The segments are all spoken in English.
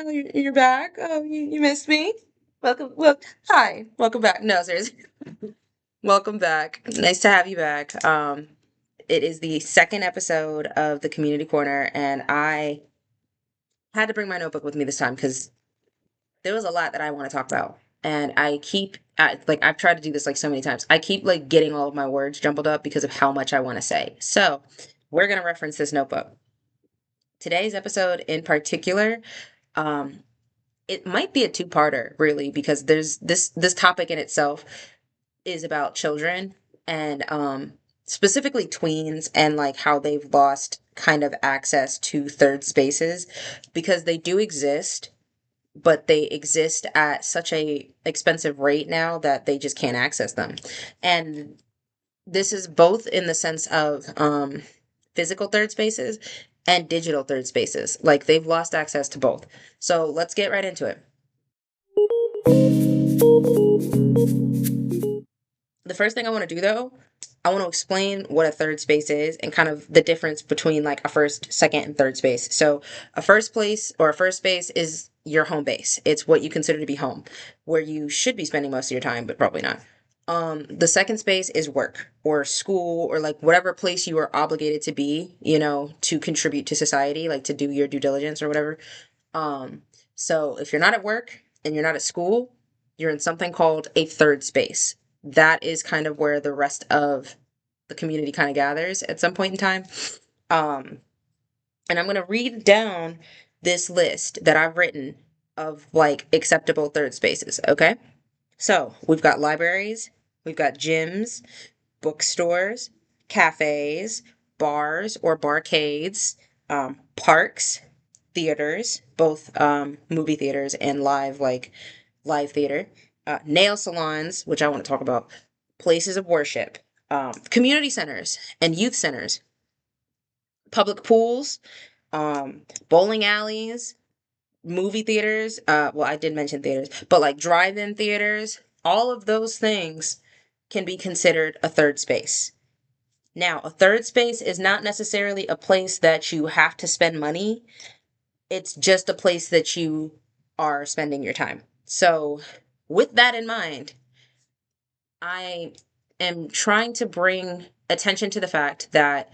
Oh, you're back. Oh, you missed me. Welcome. Well, hi. Welcome back. No, seriously. Welcome back. Nice to have you back. It is the second episode of the Community Corner, and I had to bring my notebook with me this time because there was a lot that I want to talk about. And I've tried to do this like so many times. I keep like getting all of my words jumbled up because of how much I want to say. So we're going to reference this notebook. Today's episode in particular, um, it might be a two-parter really because there's this topic in itself is about children and specifically tweens and like how they've lost kind of access to third spaces because they do exist, but they exist at such a expensive rate now that they just can't access them. And this is both in the sense of physical third spaces and digital third spaces. Like they've lost access to both. So let's get right into it. The first thing I want to do though, I want to explain what a third space is and kind of the difference between like a first, second, and third space. So, a first place or a first space is your home base. It's what you consider to be home, where you should be spending most of your time, but probably not. The second space is work or school or like whatever place you are obligated to be, to contribute to society, like to do your due diligence or whatever. Um, so if you're not at work and you're not at school, you're in something called a third space. That is kind of where the rest of the community kind of gathers at some point in time. Um, and I'm going to read down this list that I've written of like acceptable third spaces, okay? So we've got libraries, we've got gyms, bookstores, cafes, bars or barcades, parks, theaters, both movie theaters and live theater, nail salons, which I want to talk about, places of worship, community centers and youth centers, public pools, bowling alleys, movie theaters. Well, I did mention theaters, but like drive-in theaters, all of those things can be considered a third space. Now, a third space is not necessarily a place that you have to spend money. It's just a place that you are spending your time. So, with that in mind, I am trying to bring attention to the fact that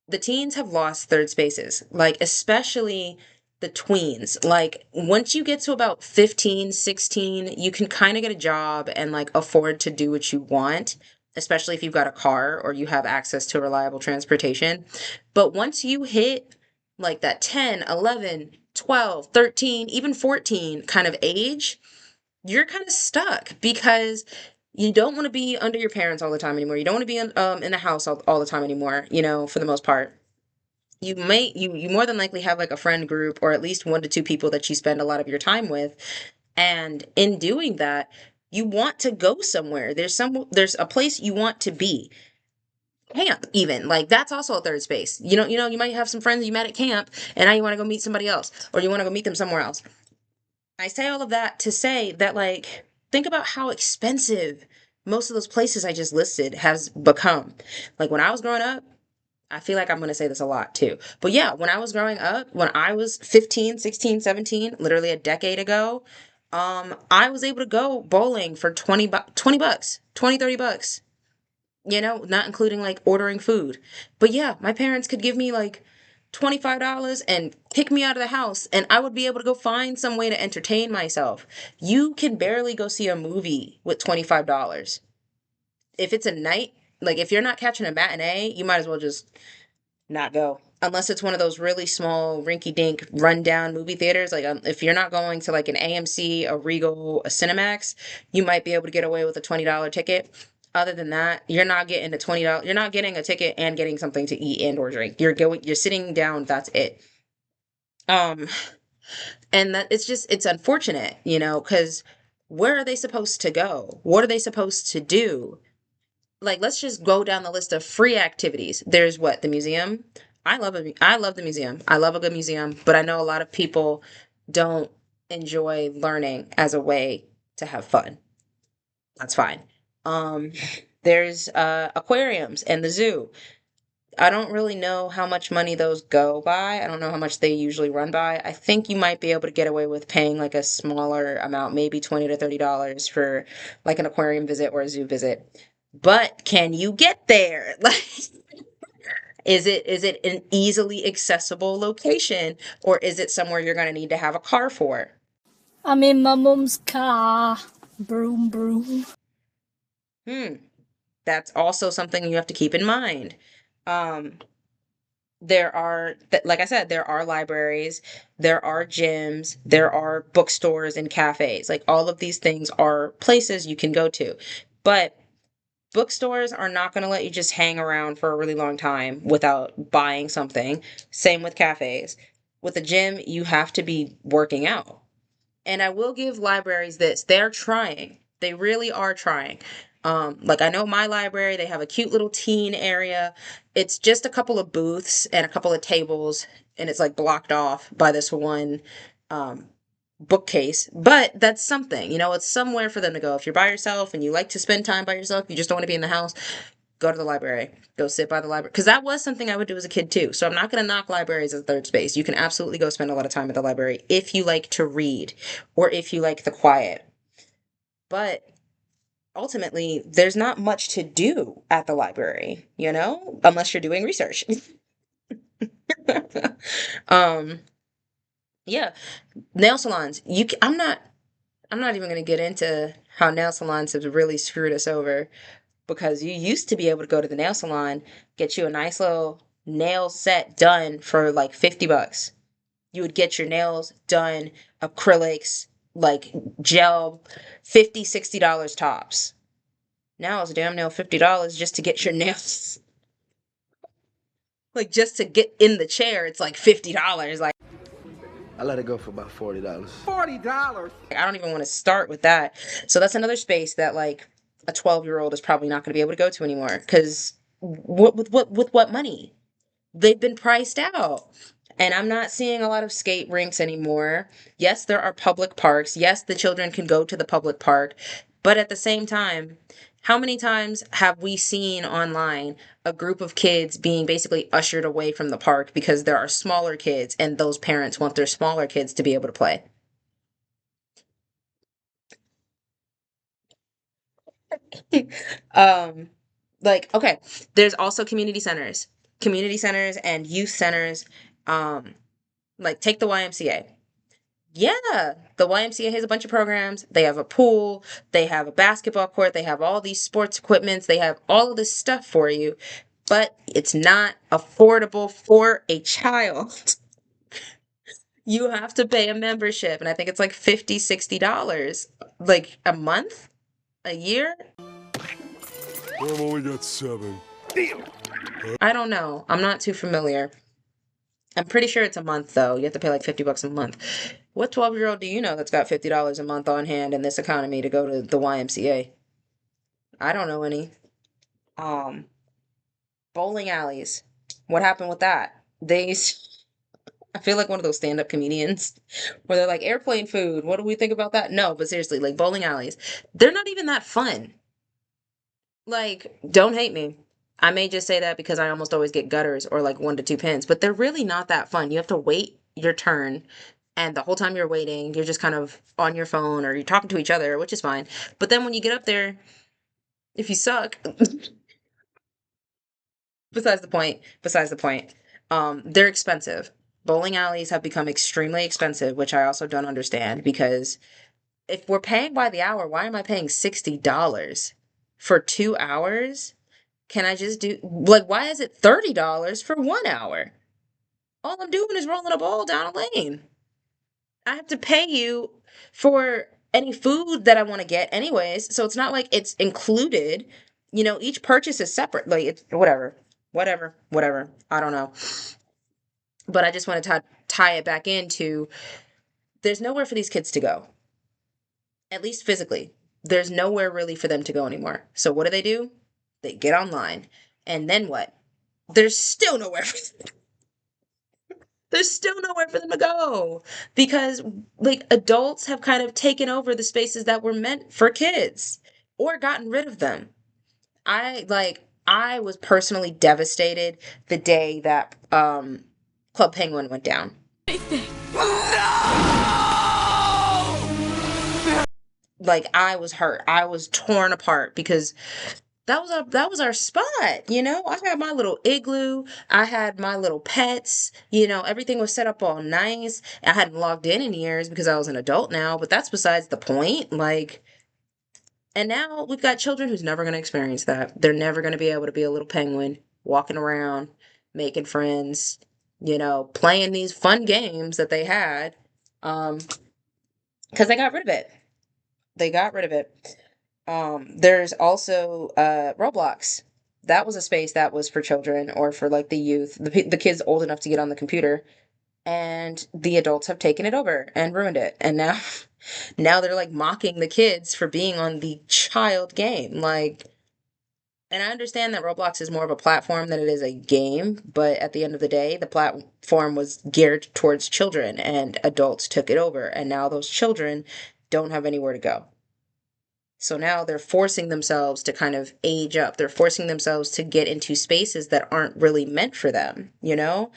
the teens have lost third spaces, like, especially the tweens. Like, once you get to about 15, 16, you can kind of get a job and, like, afford to do what you want, especially if you've got a car or you have access to reliable transportation. But once you hit, like, that 10, 11, 12, 13, even 14 kind of age, you're kind of stuck because you don't want to be under your parents all the time anymore. You don't want to be in the house all the time anymore, for the most part. You more than likely have like a friend group or at least one to two people that you spend a lot of your time with. And in doing that, you want to go somewhere. There's a place you want to be. Camp even. Like that's also a third space. You might have some friends you met at camp and now you want to go meet somebody else or you want to go meet them somewhere else. I say all of that to say that, like, think about how expensive most of those places I just listed has become. Like, when I was growing up, I feel like I'm going to say this a lot too. But yeah, when I was growing up, when I was 15, 16, 17, literally a decade ago, I was able to go bowling for 20 bucks, 20, 30 bucks, not including like ordering food. But yeah, my parents could give me like $25 and kick me out of the house, and I would be able to go find some way to entertain myself. You can barely go see a movie with $25. If it's a night, like if you're not catching a matinee, you might as well just not go. Unless it's one of those really small, rinky dink, rundown movie theaters. Like, if you're not going to like an AMC, a Regal, a Cinemax, you might be able to get away with a $20 ticket. Other than that, you're not getting a $20. You're not getting a ticket and getting something to eat and or drink. You're sitting down. That's it. Um, and that it's unfortunate, because where are they supposed to go? What are they supposed to do? Like, let's just go down the list of free activities. There's what? The museum. I love the museum. I love a good museum, but I know a lot of people don't enjoy learning as a way to have fun. That's fine. Um there's aquariums and the zoo. I don't really know how much money those go by. I don't know how much they usually run by. I think you might be able to get away with paying like a smaller amount, maybe 20 to $30 for like an aquarium visit or a zoo visit. But can you get there? Like, is it an easily accessible location, or is it somewhere you're going to need to have a car for? I'm in my mum's car. Broom, broom. Hmm, that's also something you have to keep in mind. Um, like I said, there are libraries, there are gyms, there are bookstores and cafes. Like all of these things are places you can go to. But bookstores are not going to let you just hang around for a really long time without buying something. Same with cafes. With a gym, you have to be working out. And I will give libraries this. They're trying. They really are trying. Like I know my library, they have a cute little teen area. It's just a couple of booths and a couple of tables, and it's like blocked off by this one um, bookcase. But that's something, it's somewhere for them to go. If you're by yourself and you like to spend time by yourself, you just don't want to be in the house, go to the library, go sit by the library. Because that was something I would do as a kid too. So I'm not going to knock libraries as a third space. You can absolutely go spend a lot of time at the library if you like to read or if you like the quiet. But ultimately, there's not much to do at the library, unless you're doing research. um, yeah, nail salons. I'm not even going to get into how nail salons have really screwed us over, because you used to be able to go to the nail salon, get you a nice little nail set done for like $50. You would get your nails done, acrylics, like gel, $50, $60 tops. Now it's damn near $50 just to get your nails. Like just to get in the chair, it's like $50. Like I let it go for about $40. I don't even want to start with that. So that's another space that like a 12-year-old is probably not going to be able to go to anymore, because what money? They've been priced out. And I'm not seeing a lot of skate rinks anymore. Yes, there are public parks. Yes, the children can go to the public park. But at the same time, how many times have we seen online a group of kids being basically ushered away from the park because there are smaller kids and those parents want their smaller kids to be able to play? um, like, okay, there's also community centers and youth centers. Um, like take the YMCA. Yeah, the YMCA has a bunch of programs. They have a pool, they have a basketball court, they have all these sports equipments, they have all of this stuff for you, but it's not affordable for a child. You have to pay a membership, and I think it's like 50, $60 like a month, a year. I've only got seven. I don't know. I'm not too familiar. I'm pretty sure it's a month though. You have to pay like $50 a month. What 12-year-old do you know that's got $50 a month on hand in this economy to go to the YMCA? I don't know any. Um, Bowling alleys. What happened with that? I feel like one of those stand-up comedians where they're like, airplane food. What do we think about that? No, but seriously, like bowling alleys, they're not even that fun. Like, don't hate me. I may just say that because I almost always get gutters or like 1 to 2 pins, but they're really not that fun. You have to wait your turn. And the whole time you're waiting, you're just kind of on your phone or you're talking to each other, which is fine. But then when you get up there, if you suck, besides the point, they're expensive. Bowling alleys have become extremely expensive, which I also don't understand, because if we're paying by the hour, why am I paying $60 for 2 hours? Can I just do, like, why is it $30 for 1 hour? All I'm doing is rolling a ball down a lane. I have to pay you for any food that I want to get anyways. So it's not like it's included. Each purchase is separate. Like it's whatever. Whatever. I don't know. But I just want to tie it back into, there's nowhere for these kids to go. At least physically. There's nowhere really for them to go anymore. So what do? They get online. And then what? There's still nowhere for There's still nowhere for them to go, because like adults have kind of taken over the spaces that were meant for kids or gotten rid of them. I was personally devastated the day that Club Penguin went down. Like I was hurt. I was torn apart because that was our spot, you know? I had my little igloo, I had my little pets, you know, everything was set up all nice. I hadn't logged in years because I was an adult now, but that's besides the point. Like, and now we've got children who's never going to experience that. They're never going to be able to be a little penguin walking around, making friends, you know, playing these fun games that they had. Um, because they got rid of it. They got rid of it. There's also Roblox. That was a space that was for children or for like the youth, the kids old enough to get on the computer, and the adults have taken it over and ruined it. And now, now they're like mocking the kids for being on the child game. Like, and I understand that Roblox is more of a platform than it is a game, but at the end of the day, the platform was geared towards children, and adults took it over, and now those children don't have anywhere to go. So now they're forcing themselves to kind of age up. They're forcing themselves to get into spaces that aren't really meant for them, you know?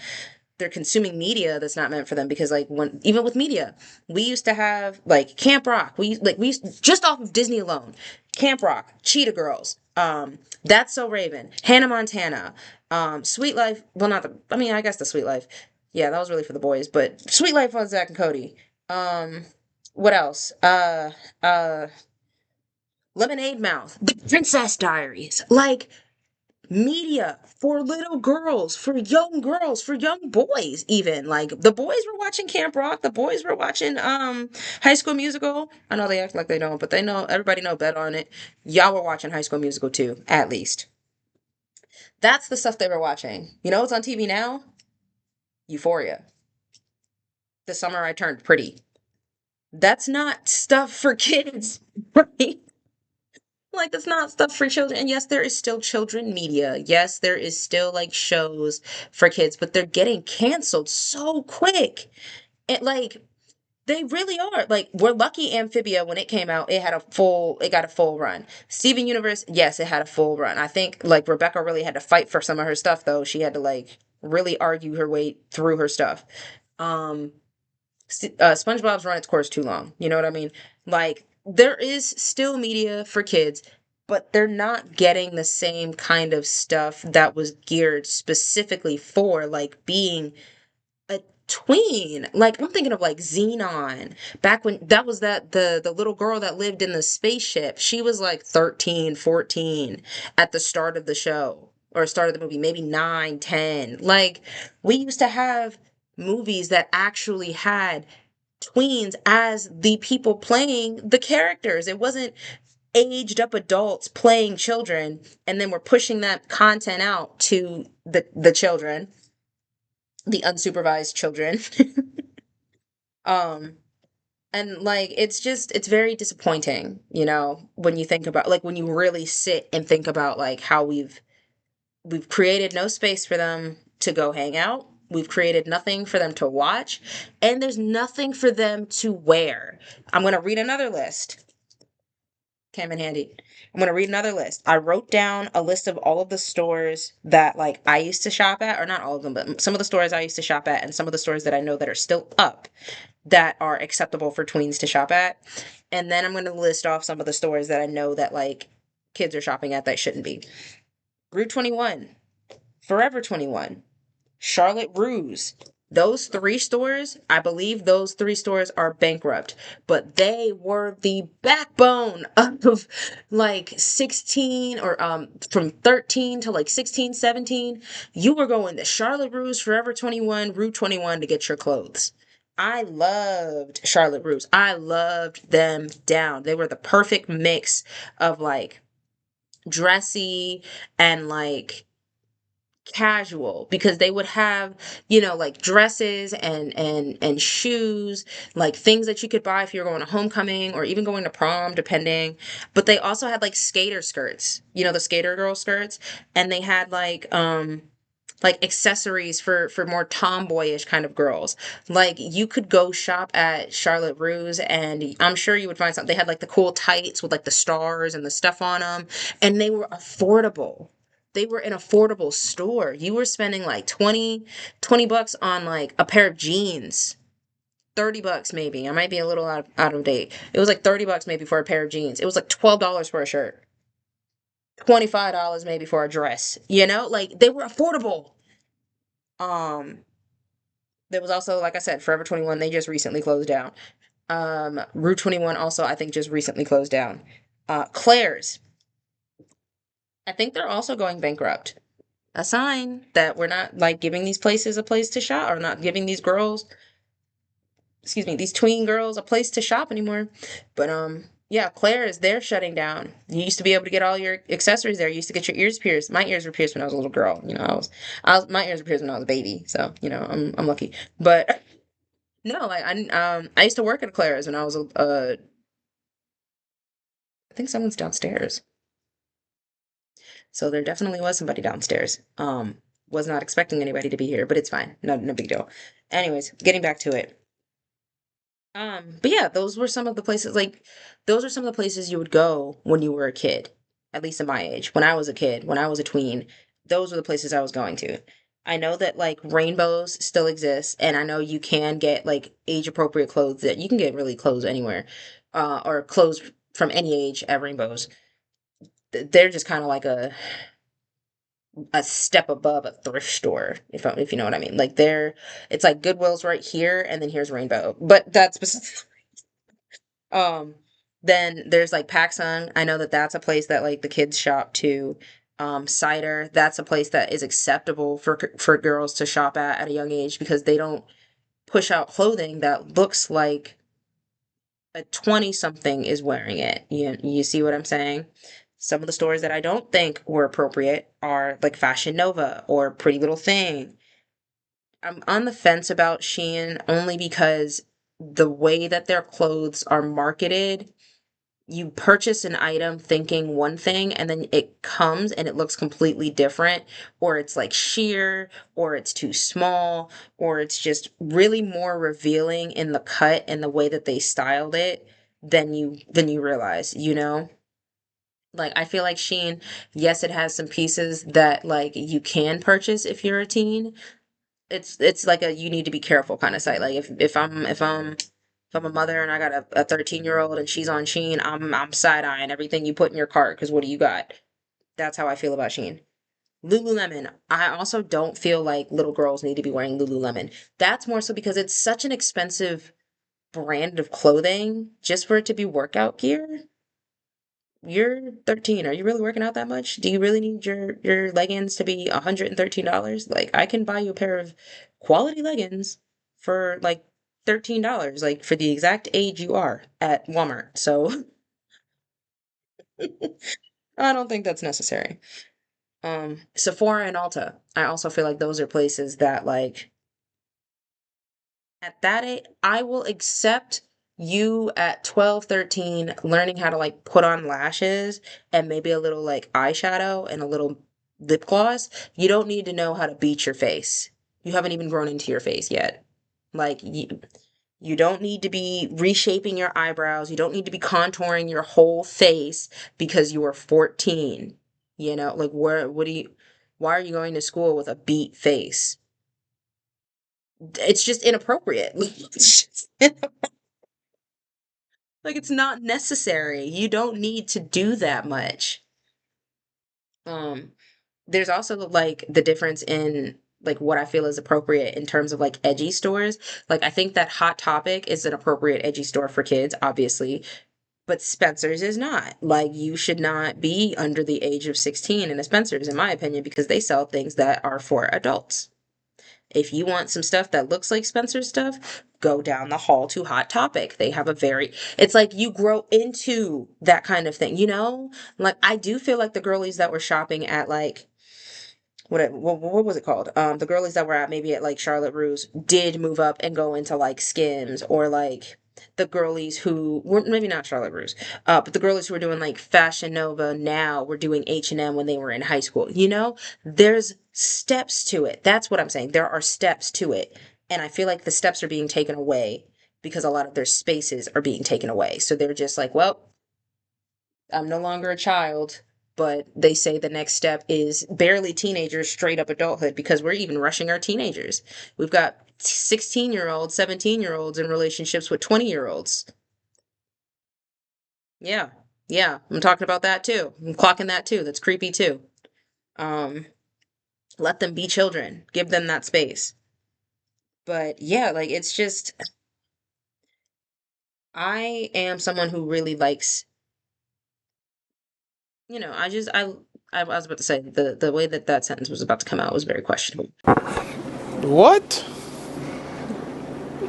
They're consuming media that's not meant for them because like when even with media, we used to have like Camp Rock. We used, just off of Disney alone. Camp Rock, Cheetah Girls, That's So Raven, Hannah Montana, Sweet Life, well not the I mean I guess the Sweet Life. Yeah, that was really for the boys, but Sweet Life on Zach and Cody. What else? Lemonade Mouth, The Princess Diaries, like media for little girls, for young boys even. Like the boys were watching Camp Rock, the boys were watching High School Musical. I know they act like they don't, but they know everybody know bet on it. Y'all were watching High School Musical too, at least. That's the stuff they were watching. You know what's on TV now? Euphoria. The Summer I Turned Pretty. That's not stuff for kids, right? Like, that's not stuff for children. And yes, there is still children media. Yes, there is still like shows for kids, but they're getting canceled so quick. It like they really are. Like, we're lucky Amphibia when it came out, it got a full run. Steven Universe, yes, it had a full run. I think like Rebecca really had to fight for some of her stuff though. She had to like really argue her way through her stuff. Um SpongeBob's run its course too long. You know what I mean? Like, there is still media for kids, but they're not getting the same kind of stuff that was geared specifically for like being a tween. Like, I'm thinking of like Xenon. Back when that was the little girl that lived in the spaceship. She was like 13, 14 at the start of the show or start of the movie, maybe 9, 10. Like, we used to have movies that actually had tweens as the people playing the characters. It wasn't aged up adults playing children and then we're pushing that content out to the children, the unsupervised children. um and like it's very disappointing, you know, when you think about like when you really sit and think about like how we've created no space for them to go hang out. We've created nothing for them to watch, and there's nothing for them to wear. I'm going to read another list. Came in handy. I'm going to read another list. I wrote down a list of all of the stores that like I used to shop at, or not all of them, but some of the stores I used to shop at and some of the stores that I know that are still up that are acceptable for tweens to shop at. And then I'm going to list off some of the stores that I know that like kids are shopping at that shouldn't be. Rue 21, Forever 21, Charlotte Russe. Those three stores, I believe those three stores are bankrupt, but they were the backbone of like 16 or from 13 to like 16, 17. You were going to Charlotte Russe, Forever 21, Rue 21 to get your clothes. I loved Charlotte Russe. I loved them down. They were the perfect mix of like dressy and like casual because they would have, you know, like dresses and shoes, like things that you could buy if you're going to homecoming or even going to prom depending. But they also had like skater skirts, you know, the skater girl skirts, and they had like accessories for more tomboyish kind of girls. Like you could go shop at Charlotte Russe and I'm sure you would find something. They had like the cool tights with like the stars and the stuff on them, and they were affordable. They were an affordable store. You were spending like 20 bucks on like a pair of jeans. 30 bucks maybe. I might be a little out of date. It was like 30 bucks maybe for a pair of jeans. It was like $12 for a shirt. $25 maybe for a dress. You know, like they were affordable. Um, there was also, like I said, Forever 21, they just recently closed down. Rue 21 also, I think, just recently closed down. Claire's, I think they're also going bankrupt. A sign that we're not like giving these places a place to shop, or not giving these girls, excuse me, these tween girls a place to shop anymore. But yeah, Claire's, they're shutting down. You used to be able to get all your accessories there. You used to get your ears pierced. My ears were pierced when I was a little girl. You know, my ears were pierced when I was a baby. So, you know, I'm lucky. But no, like I used to work at Claire's when I was I think someone's downstairs. So there definitely was somebody downstairs. Was not expecting anybody to be here, but it's fine. No big deal. Anyways, getting back to it. But yeah, those were some of the places, like those are some of the places you would go when you were a kid, at least in my age. When I was a kid, when I was a tween, those were the places I was going to. I know that like rainbows still exist, and I know you can get like age appropriate clothes, that you can get really clothes anywhere, or clothes from any age at rainbows. They're just kind of like a step above a thrift store, if you know what I mean. Like they're, it's like Goodwill's right here, and then here's Rainbow, but that's um. Then there's like PacSun. I know that that's a place that like the kids shop too. Cider, that's a place that is acceptable for girls to shop at a young age, because they don't push out clothing that looks like a 20 something is wearing it. You see what I'm saying? Some of the stores that I don't think were appropriate are like Fashion Nova or Pretty Little Thing. I'm on the fence about Shein only because the way that their clothes are marketed, you purchase an item thinking one thing, and then it comes and it looks completely different, or it's like sheer, or it's too small, or it's just really more revealing in the cut and the way that they styled it than you realize, you know? Like I feel like Shein, yes, it has some pieces that like you can purchase if you're a teen. It's like a, you need to be careful kind of site. Like if I'm a mother and I got a 13-year-old and she's on Shein, I'm side eyeing everything you put in your cart, because what do you got? That's how I feel about Shein. Lululemon, I also don't feel like little girls need to be wearing Lululemon. That's more so because it's such an expensive brand of clothing just for it to be workout gear. You're 13. Are you really working out that much? Do you really need your leggings to be $113? Like I can buy you a pair of quality leggings for like $13, like for the exact age you are at Walmart. So I don't think that's necessary. Sephora and Ulta. I also feel like those are places that like at that age, I will accept you at 12, 13, learning how to like put on lashes and maybe a little like eyeshadow and a little lip gloss. You don't need to know how to beat your face. You haven't even grown into your face yet. Like you don't need to be reshaping your eyebrows. You don't need to be contouring your whole face because you are 14. You know, like what do you, why are you going to school with a beat face? It's just inappropriate. Like it's not necessary. You don't need to do that much. Um, there's also like the difference in like what I feel is appropriate in terms of like edgy stores. Like I think that Hot Topic is an appropriate edgy store for kids, obviously, but Spencer's is not. Like you should not be under the age of 16 in a Spencer's, in my opinion, because they sell things that are for adults. If you want some stuff that looks like Spencer's stuff, go down the hall to Hot Topic. They have a very, it's like you grow into that kind of thing, you know? Like I do feel like the girlies that were shopping at like what was it called? The girlies that were at maybe at like Charlotte Russe did move up and go into like Skims, or like the girlies who were maybe not Charlotte Russe, but the girlies who were doing like Fashion Nova now were doing H&M when they were in high school. You know, there's steps to it. That's what I'm saying. There are steps to it, and I feel like the steps are being taken away because a lot of their spaces are being taken away. So they're just like, well, I'm no longer a child. But they say the next step is barely teenagers, straight up adulthood, because we're even rushing our teenagers. We've got 16-year-olds, 17-year-olds in relationships with 20-year-olds. Yeah. Yeah. I'm talking about that too. I'm clocking that too. That's creepy too. Um, let them be children. Give them that space. But yeah, like it's just I am someone who really likes, I just I was about to say the way that that sentence was about to come out was very questionable. What?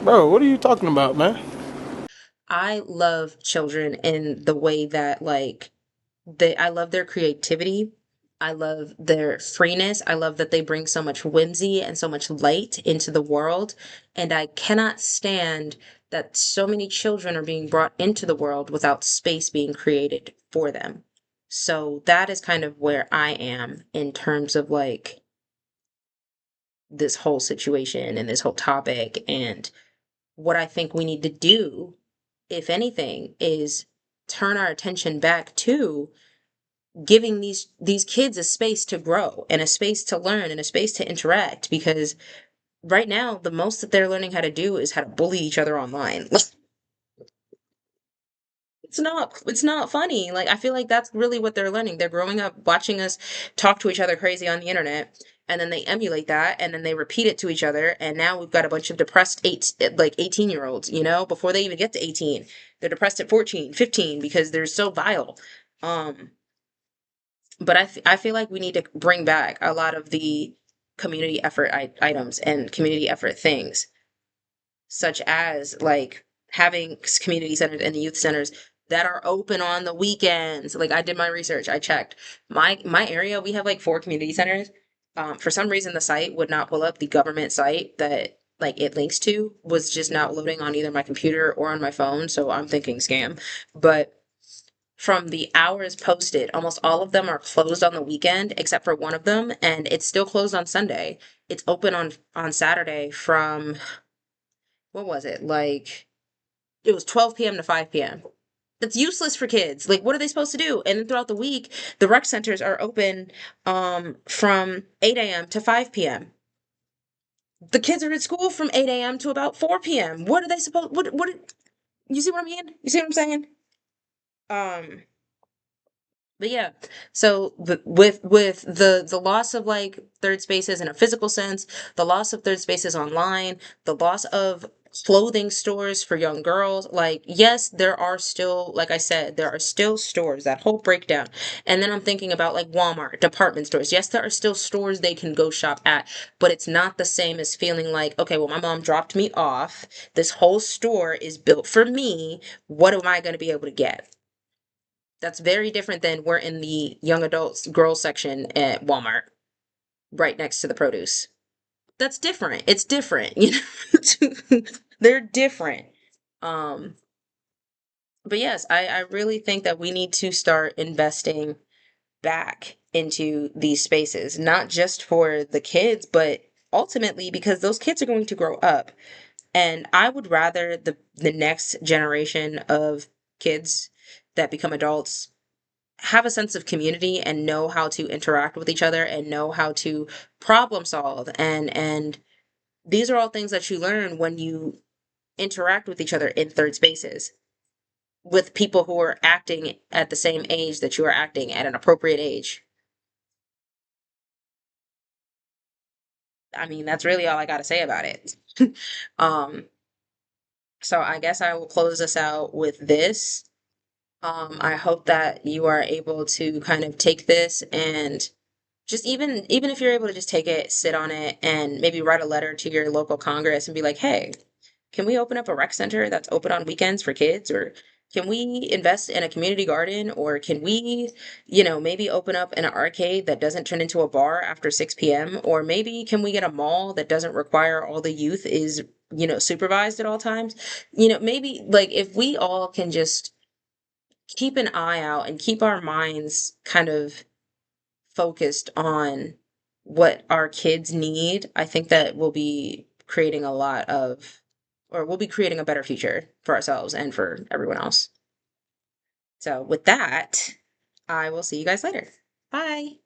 Bro, what are you talking about, man? I love children in the way that like I love their creativity. I love their freeness. I love that they bring so much whimsy and so much light into the world. And I cannot stand that so many children are being brought into the world without space being created for them. So that is kind of where I am in terms of like this whole situation and this whole topic. And what I think we need to do, if anything, is turn our attention back to giving these kids a space to grow and a space to learn and a space to interact, because right now the most that they're learning how to do is how to bully each other online. It's not funny. Like I feel like that's really what they're learning. They're growing up watching us talk to each other crazy on the internet, and then they emulate that, and then they repeat it to each other, and now we've got a bunch of depressed 18-year-olds, before they even get to 18. They're depressed at 14, 15 because they're so vile. Um but I feel like we need to bring back a lot of the community effort items and community effort things, such as like having community centers and the youth centers that are open on the weekends. Like I did my research, I checked my area. We have like four community centers. For some reason, the site would not pull up. The government site that like it links to was just not loading on either my computer or on my phone. So I'm thinking scam, but from the hours posted, almost all of them are closed on the weekend except for one of them, and it's still closed on Sunday. It's open on Saturday from, what was it? Like it was 12 p.m. to 5 p.m. That's useless for kids. Like what are they supposed to do? And then throughout the week, the rec centers are open from 8 a.m. to 5 p.m. The kids are at school from 8 a.m. to about 4 p.m. What are they supposed what you see what I mean? You see what I'm saying? Um But yeah, so with the loss of like third spaces in a physical sense, the loss of third spaces online, the loss of clothing stores for young girls, like yes, there are still, like I said, there are still stores, that whole breakdown. And then I'm thinking about like Walmart, department stores. Yes, there are still stores they can go shop at, but it's not the same as feeling like, okay, well, my mom dropped me off. This whole store is built for me. What am I going to be able to get? That's very different than we're in the young adults girls section at Walmart, right next to the produce. That's different. It's different, They're different. Um, but yes, I really think that we need to start investing back into these spaces, not just for the kids, but ultimately because those kids are going to grow up. And I would rather the next generation of kids that become adults have a sense of community and know how to interact with each other and know how to problem solve, and these are all things that you learn when you interact with each other in third spaces with people who are acting at the same age that you are acting at an appropriate age. I mean, that's really all I got to say about it. um so I guess I will close us out with this. I hope that you are able to kind of take this and just even if you're able to just take it, sit on it, and maybe write a letter to your local Congress and be like, hey, can we open up a rec center that's open on weekends for kids? Or can we invest in a community garden? Or can we, maybe open up an arcade that doesn't turn into a bar after 6 p.m.? Or maybe can we get a mall that doesn't require all the youth is, supervised at all times? Maybe like if we all can just keep an eye out and keep our minds kind of focused on what our kids need, I think that we'll be creating a lot of, or we'll be creating a better future for ourselves and for everyone else. So, with that, I will see you guys later. Bye.